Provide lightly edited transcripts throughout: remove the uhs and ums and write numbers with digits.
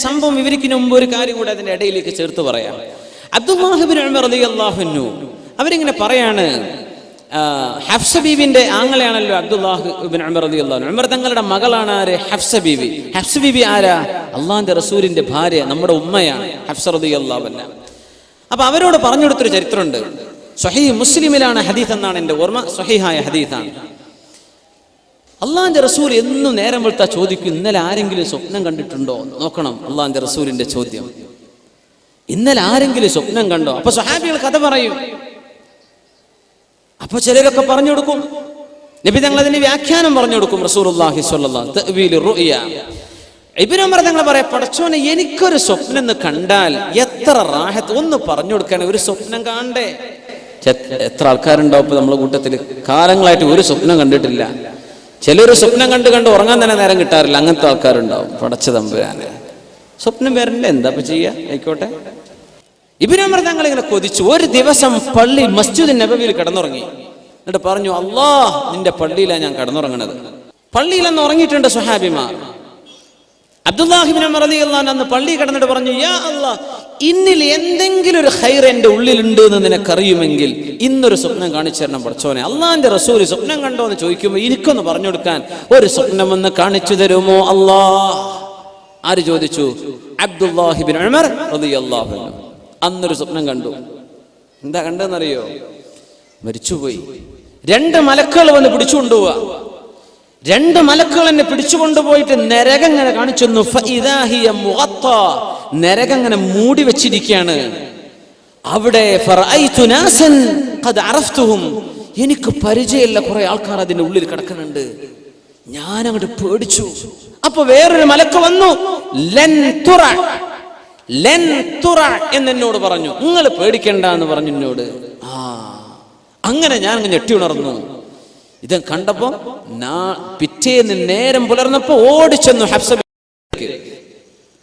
സംഭവം വിവരിക്കുന്ന മുമ്പ് ഒരു കാര്യം കൂടെ അതിന്റെ ഇടയിലേക്ക് ചേർത്ത് പറയാം. അബ്ദുല്ലാഹ് ഇബ്നു ഉമർ റളിയല്ലാഹു അൻഹു അവരിങ്ങനെ പറയാണ്, ഹഫ്സ ബീവിന്റെ ആങ്ങളെയാണല്ലോ അബ്ദുല്ലാഹ് ഇബ്നു ഉമർ റളിയല്ലാഹു അൻഹു. ഉമർ തങ്ങളുടെ മകളാണ് ആര്? ഹഫ്സ ബീവി. ഹഫ്സ ബീവി ആരാ? അള്ളാഹിന്റെ റസൂലിന്റെ ഭാര്യ, നമ്മുടെ ഉമ്മയാണ് ഹഫ്സ റളിയല്ലാഹു അൻഹ. അപ്പൊ അവരോട് പറഞ്ഞു കൊടുത്തൊരു ചരിത്രമുണ്ട്. സ്വഹീഹ് മുസ്ലിമിലാണ് ഹദീസ് എന്നാണ് എൻ്റെ ഓർമ്മ, സ്വഹീഹായ ഹദീസാണ്. അള്ളാഹിന്റെ റസൂൽ എന്നും നേരം വെളുത്താ ചോദിക്കും, ഇന്നലെ ആരെങ്കിലും സ്വപ്നം കണ്ടിട്ടുണ്ടോ? നോക്കണം അള്ളാഹിന്റെ റസൂലിന്റെ ചോദ്യം, ഇന്നലെ ആരെങ്കിലും സ്വപ്നം കണ്ടോ? അപ്പൊ സ്വഹാബികൾ കഥ പറയും. അപ്പൊ ചിലരൊക്കെ പറഞ്ഞു കൊടുക്കും, നബി തങ്ങൾ അതിന് വ്യാഖ്യാനം പറഞ്ഞു കൊടുക്കും. റസൂലുള്ളാഹി സ്വല്ലല്ലാഹു അലൈഹി വസല്ലം തഅ്വീൽ റുഅ്യ. ഇബ്നു ഉമർ തങ്ങൾ പറയാം, പടച്ചോനെ എനിക്കൊരു സ്വപ്നം എന്ന് കണ്ടാൽ എത്ര റാഹത്ത്, ഒന്ന് പറഞ്ഞു കൊടുക്കാൻ. ഒരു സ്വപ്നം കാണണ്ടേ? എത്ര ആൾക്കാരുണ്ടാവും ഇപ്പൊ നമ്മളെ കൂട്ടത്തിൽ കാലങ്ങളായിട്ട് ഒരു സ്വപ്നം കണ്ടിട്ടില്ല. ചിലൊരു സ്വപ്നം കണ്ട് ഉറങ്ങാൻ തന്നെ നേരം കിട്ടാറില്ല. അങ്ങനത്തെ ആൾക്കാരുണ്ടാവും. പടച്ച തമ്പുരാനെ, സ്വപ്നം വരണ്ടേ, എന്താ ചെയ്യാ, ആയിക്കോട്ടെ. ഇബ്നു ഉമർ തങ്ങൾ ഇങ്ങനെ കൊതിച്ചു. ഒരു ദിവസം പള്ളി മസ്ജിദ് നബവിയിൽ കിടന്നുറങ്ങി. എന്നിട്ട് പറഞ്ഞു, അല്ലാഹ് നിന്റെ പള്ളിയിലാണ് ഞാൻ കിടന്നുറങ്ങണത്. പള്ളിയിലെന്ന് ഉറങ്ങിയിട്ടുണ്ട് സ്വഹാബിമാർ. അബ്ദുല്ലാഹി ഇബ്നു ഉമർ റളിയല്ലാഹു അൻഹു അന്ന് പള്ളി കിടന്നിട്ട് പറഞ്ഞു, യാ അല്ലാഹ്, ഇന്നിൽ എന്തെങ്കിലും ഒരു ഖൈർ എൻ്റെ ഉള്ളിലുണ്ട് എന്ന് നിനക്കറിയുമെങ്കിൽ ഇന്നൊരു സ്വപ്നം കാണിച്ചു തരണം പടച്ചോനെ. അള്ളാഹിന്റെ റസൂൽ സ്വപ്നം കണ്ടോ എന്ന് ചോദിക്കുമ്പോൾ എനിക്കൊന്ന് പറഞ്ഞു കൊടുക്കാൻ ഒരു സ്വപ്നം ഒന്ന് കാണിച്ചു തരുമോ അല്ലാഹ്? ആര് ചോദിച്ചു? അബ്ദുല്ലാഹി ഇബ്നു ഉമർ റളിയല്ലാഹു അൻഹു. അന്നൊരു സ്വപ്നം കണ്ടു. എന്താ കണ്ടെന്നറിയോ? മരിച്ചുപോയി. 2 മലക്കുകൾ വന്ന് പിടിച്ചുകൊണ്ടുപോവാ. 2 മലക്കുകൾ എന്നെ പിടിച്ചുകൊണ്ടുപോയിട്ട് നരകം ഇങ്ങനെ കാണിച്ചു. നരകം ഇങ്ങനെ മൂടി വെച്ചിരിക്കുകയാണ്. അവിടെ എനിക്ക് പരിചയമില്ല കുറെ ആൾക്കാർ അതിന്റെ ഉള്ളിൽ കിടക്കുന്നുണ്ട്. ഞാൻ അങ്ങോട്ട് പേടിച്ചു. അപ്പൊ വേറൊരു മലക്ക് വന്നു, എന്നോട് പറഞ്ഞു, നിങ്ങൾ പേടിക്കണ്ട എന്ന് പറഞ്ഞു എന്നോട്. അങ്ങനെ ഞാൻ അങ്ങ് ഞെട്ടി ഉണർന്നു. ഇത് കണ്ടപ്പോ പിറ്റേന്ന് നേരം പുലർന്നപ്പോ ഓടിച്ചെന്നു ഹഫ്സ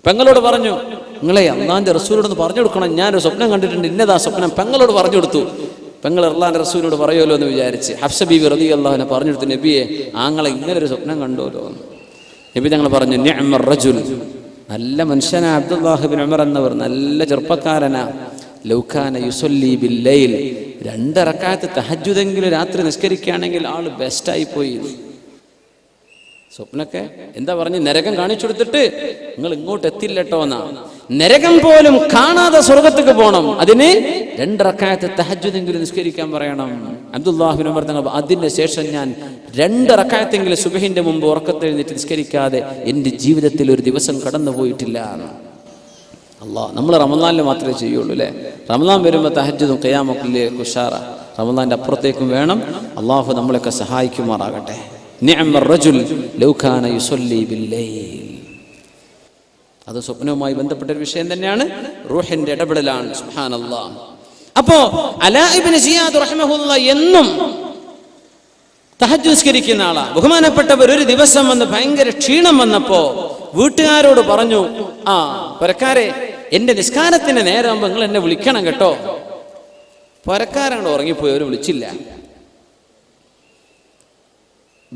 പെങ്ങളോട് പറഞ്ഞു, നിങ്ങളെ അള്ളാഹിന്റെ റസൂലോടൊന്ന് പറഞ്ഞു കൊടുക്കണം, ഞാനൊരു സ്വപ്നം കണ്ടിട്ടുണ്ട്, ഇന്നതാ സ്വപ്നം. പെങ്ങളോട് പറഞ്ഞു കൊടുത്തു. പെങ്ങൾ അള്ളാഹിന്റെ റസൂലിനോട് പറയുമല്ലോ എന്ന് വിചാരിച്ച് ഹഫ്സ ബീവി റളിയല്ലാഹു അൻഹ പറഞ്ഞു കൊടുത്തു, നബിയെ ആങ്ങളെ ഇങ്ങനെ ഒരു സ്വപ്നം കണ്ടോലോ. നബി തങ്ങൾ പറഞ്ഞു, നിഅ്മർ റജുൽ, നല്ല മനുഷ്യനാ അബ്ദുല്ലാഹി ഇബ്നു ഉമർ എന്നവർ, നല്ല ചെറുപ്പക്കാരനാ. ലൗ കാന യുസല്ലി ബില്ലൈൽ, 2 റക്അത്ത് തഹജ്ജുദെങ്കിലും രാത്രി നിസ്കരിക്കുകയാണെങ്കിൽ ആള് ബെസ്റ്റായി പോയി. സ്വപ്നൊക്കെ എന്താ പറഞ്ഞ് നരകം കാണിച്ചു കൊടുത്തിട്ട് നിങ്ങൾ ഇങ്ങോട്ട് എത്തില്ലട്ടോ എന്നാ. നരകം പോലും കാണാതെ സ്വർഗത്തേക്ക് പോകണം, അതിന് 2 റക്അത്ത് തഹജ്ജുദെങ്കിലും നിസ്കരിക്കാൻ പറയണം. അബ്ദുല്ലാഹി ഇബ്നു ഉമർ തങ്ങൾ, അതിന് ശേഷം ഞാൻ 2 റക്അത്തെങ്കിലും സുബ്ഹിന്റെ മുമ്പ് ഉറക്കത്തെഴുന്നേറ്റ് നിസ്കരിക്കാതെ എൻ്റെ ജീവിതത്തിൽ ഒരു ദിവസം കടന്നു പോയിട്ടില്ല. അല്ലാഹ്, നമ്മൾ റമളാനിൽ മാത്രമേ ചെയ്യുള്ളൂ അല്ലേ? റമളാൻ വരുമ്പോൾ തഹജ്ജുദും ഖിയാമൊക്കെ ഉഷാറ. റമളാന്റെ അപ്പുറത്തേക്കും വേണം. അള്ളാഹു നമ്മളെയൊക്കെ സഹായിക്കുമാറാകട്ടെ. നിഅ്മർ റജുൽ ലൗ കാന യുസല്ലി ബില്ലൈൽ. അത് സ്വപ്നവുമായി ബന്ധപ്പെട്ട ഒരു വിഷയം തന്നെയാണ്. റൂഹിന്റെ ഇടപെടലാണ്. സുബ്ഹാനല്ലാഹ്. അപ്പോ അലാ ഇബ്നു സിയാദ് റഹിമഹുല്ലാഹ് എന്നും തഹജ്ജുദ് നിസ്കരിക്കുന്ന ആളാ. ബഹുമാനപ്പെട്ടവർ ഒരു ദിവസം വന്ന് ഭയങ്കര ക്ഷീണം വന്നപ്പോ വീട്ടുകാരോട് പറഞ്ഞു, പുരക്കാരെ, എന്റെ നിസ്കാരത്തിന്റെ നേരമാകുമ്പോ നിങ്ങൾ എന്നെ വിളിക്കണം കേട്ടോ. പുരക്കാരാണ് ഉറങ്ങിപ്പോയി, അവർ വിളിച്ചില്ല.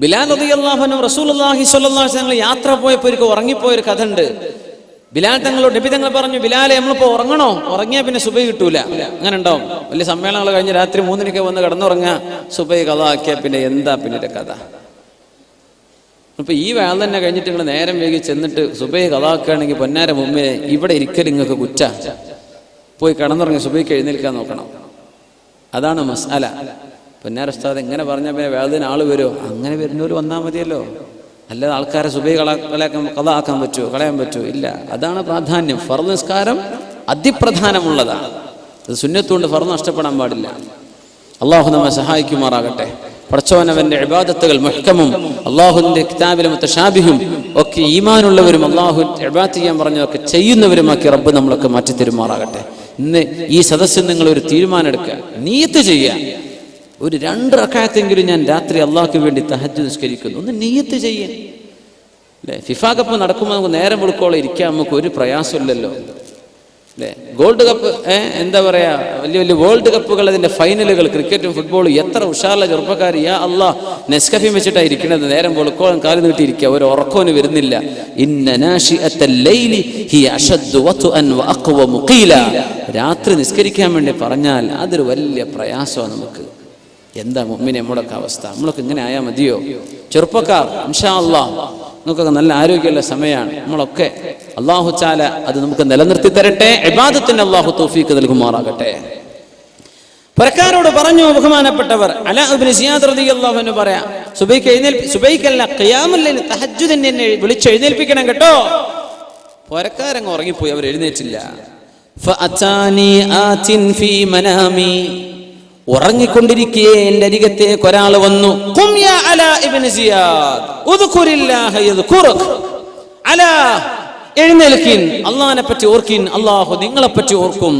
ബിലാൽ റളിയല്ലാഹു അൻഹു റസൂലുള്ളാഹി സ്വല്ലല്ലാഹു അലൈഹി വസല്ലം യാത്ര പോയപ്പോൾ ഒരിക്കൽ ഉറങ്ങിപ്പോയൊരു കഥ ഉണ്ട്. ബിലാൽ തങ്ങളോട് നബി തങ്ങൾ പറഞ്ഞു, ബിലാലെ നമ്മളിപ്പോ ഉറങ്ങണോ? ഉറങ്ങിയാൽ പിന്നെ സുബഹി കിട്ടൂല. അങ്ങനെ ഉണ്ടാവും. വലിയ സമ്മേളനങ്ങൾ കഴിഞ്ഞ് രാത്രി 3 വന്ന് കിടന്നുറങ്ങാ, സുബഹി ഖളാ ആക്കിയാൽ പിന്നെ എന്താ പിന്നെ കഥ? അപ്പൊ ഈ വേള തന്നെ കഴിഞ്ഞിട്ട് നിങ്ങൾ നേരം വൈകി ചെന്നിട്ട് സുബഹി ഖളാ ആക്കുകയാണെങ്കിൽ പൊന്നാര മുമ്പിനെ ഇവിടെ ഇരിക്കൽ നിങ്ങൾക്ക് കുറ്റ. പോയി കിടന്നുറങ്ങി സുബഹിക്ക് എഴുന്നേൽക്കാൻ നോക്കണം. അതാണ് മസ്അല. പൊന്നാര ഉസ്താദ് എങ്ങനെ പറഞ്ഞാൽ പിന്നെ വേളത്തിന് ആള് വരുമോ? അങ്ങനെ വരുന്നവർ വന്നാൽ മതിയല്ലോ. അല്ലാതെ ആൾക്കാരെ സുബഹി ഖളാ ആക്കാൻ പറ്റുമോ? കളയാൻ പറ്റുമോ? ഇല്ല. അതാണ് പ്രാധാന്യം. ഫർദ് നിസ്കാരം അതിപ്രധാനമുള്ളതാണ്. അത് സുന്നത്തുകൊണ്ട് ഫർദ് നഷ്ടപ്പെടാൻ പാടില്ല. അള്ളാഹു നമ്മെ സഹായിക്കുമാറാകട്ടെ. പടച്ചവനവന്റെ ഇബാദത്തുകൾ മുഹ്കമും അള്ളാഹുവിന്റെ കിതാബിലെ മുത്തശാബിഹും ഒക്കെ ഈമാനുള്ളവരും അള്ളാഹു ഇബാദത്ത് ചെയ്യാൻ പറഞ്ഞതൊക്കെ ചെയ്യുന്നവരുമാക്കി റബ്ബ് നമ്മളൊക്കെ മാറ്റിത്തരുമാറാകട്ടെ. ഇന്ന് ഈ സദസ്സിൽ നിങ്ങൾ ഒരു തീരുമാനം എടുക്കുക, നിയ്യത്ത് ചെയ്യുക. ഒരു 2 റക്അത്തെങ്കിലും ഞാൻ രാത്രി അള്ളാഹ്ക്ക് വേണ്ടി തഹജ്ജുദ് നിസ്കരിക്കുന്നു. ഒന്ന് നിയ്യത്ത് ചെയ്യേ അല്ലേ? ഫിഫ കപ്പ് നടക്കുമ്പോൾ നമുക്ക് നേരം വെളുക്കോളം ഇരിക്കാൻ നമുക്ക് ഒരു പ്രയാസമില്ലല്ലോ. അല്ലേ? ഗോൾഡ് കപ്പ്, എന്താ പറയാ, വലിയ വലിയ വേൾഡ് കപ്പുകൾ, അതിന്റെ ഫൈനലുകൾ, ക്രിക്കറ്റും ഫുട്ബോളും, എത്ര ഉഷാറുള്ള ചെറുപ്പക്കാർ, യാ അല്ലാ, നെസ്കഫിയും വെച്ചിട്ടാണ് ഇരിക്കുന്നത്. നേരം പൊളുക്കോളം കാല് നീട്ടിയിരിക്കുക, ഒരു ഉറക്കോന് വരുന്നില്ല. ഇന്ന നാശിഅത്തൽ ലൈലി ഹിയ അശദ്ദു വത്അൻ വഅഖ്വമു ഖീല. രാത്രി നിസ്കരിക്കാൻ വേണ്ടി പറഞ്ഞാൽ അതൊരു വലിയ പ്രയാസമാണ് നമുക്ക്. എന്താ മുഅ്മിനെ നമ്മുടെയൊക്കെ അവസ്ഥ? നമ്മളൊക്കെ ഇങ്ങനെ ആയാൽ മതിയോ? ചെറുപ്പക്കാർ, ഇൻഷാ അല്ലാഹ് നമുക്കൊക്കെ നല്ല ആരോഗ്യമുള്ള സമയമാണ്. നമ്മളൊക്കെ അല്ലാഹു തആല അത് നമുക്ക് നിലനിർത്തി തരട്ടെ. ഇബാദത്തിന് അല്ലാഹു തൗഫീഖ് നൽകുമാറാകട്ടെ. പരക്കാരോട് പറഞ്ഞു ബഹുമാനപ്പെട്ടവർ അലാ ഇബ്നു സിയാദ് റളിയല്ലാഹു അൻഹു പറയാ, സുബൈക്കല്ല ഖിയാമുൽ ലൈൽ, തഹജ്ജുദിനെ എന്നെ വിളിച്ച് എഴുന്നേൽപ്പിക്കണം കേട്ടോ. പരക്കാരങ്ങ് ഉറങ്ങിപ്പോയി, അവർ എഴുന്നേറ്റില്ല. ഫഅതാനി ആതിൻ ഫീ മനാമി, ഉറങ്ങിക്കൊണ്ടിരിക്കേ എന്റെ അരികത്തേക്ക് ഒരാൾ വന്നു. ഖും യാ അലാ ഇബ്നു സിയാദ് ഉദ്കുരില്ലാഹ യദ്കുറുക്. അലാ, എഴുന്നേൽക്കിൻ, അല്ലാഹുവിനെ പറ്റി ഓർക്കിൻ, അല്ലാഹു നിങ്ങളെ പറ്റി ഓർക്കും.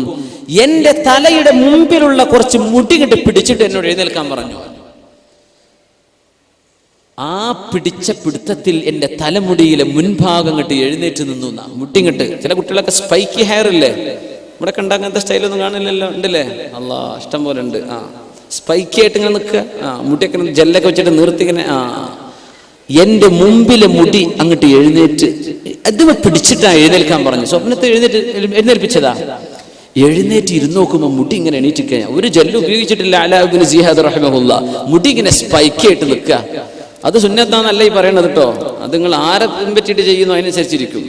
എന്റെ തലയുടെ മുമ്പിലുള്ള കുറച്ച് മുടി കിട്ടി പിടിച്ചിട്ട് എന്നോട് എഴുന്നേൽക്കാൻ പറഞ്ഞു. ആ പിടിച്ച പിടുത്തത്തിൽ എന്റെ തലമുടിയിലെ മുൻഭാഗം കെട്ടി എഴുന്നേറ്റ് നിന്നു. മുട്ടിങ്ങട്ട്, ചില കുട്ടികളൊക്കെ സ്പൈക്കി ഹെയർ ഇല്ലേ, ഇവിടെ കണ്ട അങ്ങനത്തെ സ്റ്റൈലൊന്നും കാണില്ലല്ലോ, ഉണ്ടല്ലേ? അല്ലാ, ഇഷ്ടം പോലെ ഉണ്ട്. സ്പൈക്കി ആയിട്ട് ഇങ്ങനെ നിൽക്കുക, മുടിയൊക്കെ ജെല്ലൊക്കെ വെച്ചിട്ട് നിർത്തിങ്ങനെ. എന്റെ മുമ്പിലെ മുടി അങ്ങോട്ട് എഴുന്നേറ്റ് അത് പിടിച്ചിട്ടാ എഴുന്നേൽക്കാൻ പറഞ്ഞു. സ്വപ്നത്തെ എഴുന്നേൽപ്പിച്ചതാ. എഴുന്നേറ്റ് ഇരുന്ന് നോക്കുമ്പോൾ മുടി ഇങ്ങനെ എണീറ്റ് കഴിഞ്ഞാൽ, ഒരു ജെല്ല് ഉപയോഗിച്ചിട്ടില്ല അലാ ഇബ്നു സിയാദ് റഹിമഹുല്ലാ. മുടി ഇങ്ങനെ സ്പൈക്കി ആയിട്ട് നിൽക്കുക. അത് സുന്നത്താന്നല്ല ഈ പറയണത് കേട്ടോ. അത് നിങ്ങൾ ആരെ പിൻപറ്റിയിട്ട് ചെയ്യുന്നു അതിനനുസരിച്ചിരിക്കും.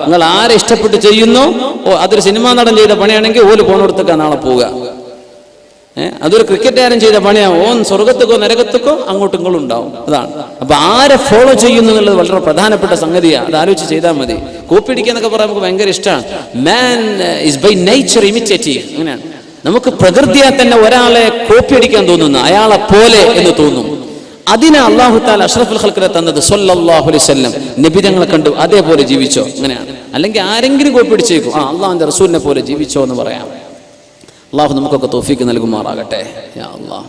നിങ്ങൾ ആരെ ഇഷ്ടപ്പെട്ട് ചെയ്യുന്നു, അതൊരു സിനിമാ നടൻ ചെയ്ത പണിയാണെങ്കിൽ ഓല് പോണോടത്തൊക്കെ നാളെ പോവുക. അതൊരു ക്രിക്കറ്റുകാരൻ ചെയ്ത പണിയാ, ഓൻ സ്വർഗത്തുക്കോ നരകത്തുക്കോ അങ്ങോട്ടും ഇങ്ങോട്ടും ഉണ്ടാവും. അതാണ്. അപ്പൊ ആരെ ഫോളോ ചെയ്യുന്നു എന്നുള്ളത് വളരെ പ്രധാനപ്പെട്ട സംഗതിയാണ്. അത് ആലോചിച്ച് ചെയ്താൽ മതി. കോപ്പി അടിക്കാന്നൊക്കെ പറയാൻ നമുക്ക് ഭയങ്കര ഇഷ്ടമാണ്. Man is by nature imitative. അങ്ങനെയാണ്. നമുക്ക് പ്രകൃതിയാൽ തന്നെ ഒരാളെ കോപ്പി അടിക്കാൻ തോന്നുന്നു, അയാളെ പോലെ എന്ന് തോന്നും. അതിനാ അല്ലാഹു തആല അഷ്റഫുൽ ഖൽഖിനെ തന്നത് സല്ലല്ലാഹു അലൈഹി വസല്ലം. നബി തങ്ങളെ കണ്ടു അതേപോലെ ജീവിച്ചോ, അങ്ങനെയാണ്. അല്ലെങ്കിൽ ആരെങ്കിലും കോപ്പി അടിച്ചേക്കും, അള്ളാഹുവിന്റെ റസൂലിനെ പോലെ ജീവിച്ചോ എന്ന് പറയാം. അല്ലാഹു നമുക്കൊക്കെ തൗഫീഖ് നൽകുമാറാകട്ടെ. യാ അല്ലാഹ്.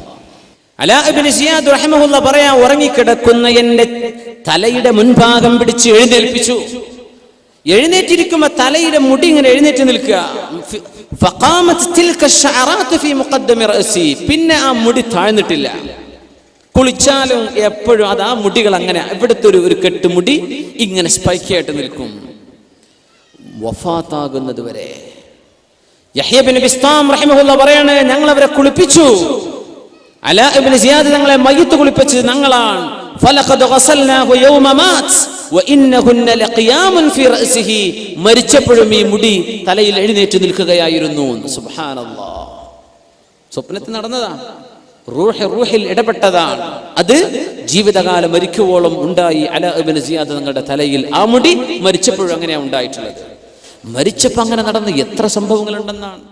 അലാ ഇബ്നു സിയാദ് റഹിമഹുല്ലാഹ് പറയാ, ഉറങ്ങിക്കിടക്കുന്ന എന്റെ തലയുടെ മുൻഭാഗം പിടിച്ച് എഴുന്നേൽപ്പിച്ചു. എഴുന്നേറ്റിരിക്കുമ്പോ തലയുടെ മുടി ഇങ്ങനെ എഴുന്നേറ്റ് നിൽക്കുക. പിന്നെ ആ മുടി താഴ്ന്നിട്ടില്ല. കുളിച്ചാലും എപ്പോഴും അത് ആ മുടികൾ അങ്ങനെ ഇവിടുത്തെ ഒരു കെട്ടുമുടി ഇങ്ങനെ സ്പൈക്കായിട്ട് നിൽക്കും വഫാത്താകുന്നത് വരെ. യഹ്യ ഇബ്നു ബിസ്താം റഹിമഹുല്ലാഹ് പറയാണ്, ഞങ്ങൾ അവരെ കുളിപ്പിച്ചു. അലാ ഇബ്നു സിയാദ് ഞങ്ങളെ മയ്യിത്ത് കുളിപ്പിച്ചത് ഞങ്ങളാണ്. ഫലഖദ് ഗസൽനാഹു യൗമ മാത് വഇന്നഹുന്ന ലഖിയാമുൻ ഫീ റഅസിഹി. മരിച്ചപ്പോഴും ഈ മുടി തലയിൽ എഴുന്നേറ്റ് നിൽക്കുകയായിരുന്നു. സുബ്ഹാനല്ലാഹ്. സ്വപ്നത്തിൽ നടന്നതാ, റൂഹിൽ ഇടപെട്ടതാണ്. അത് ജീവിതകാലം മരിക്കുവോളം ഉണ്ടായി. അലാ ഇബ്നു സിയാദ് തങ്ങളുടെ തലയിൽ ആ മുടി മരിച്ചപ്പോഴും അങ്ങനെയാണ് ഉണ്ടായിട്ടുള്ളത്. മരിച്ചപ്പോൾ അങ്ങനെ നടന്ന എത്ര സംഭവങ്ങളുണ്ടെന്നാണ്.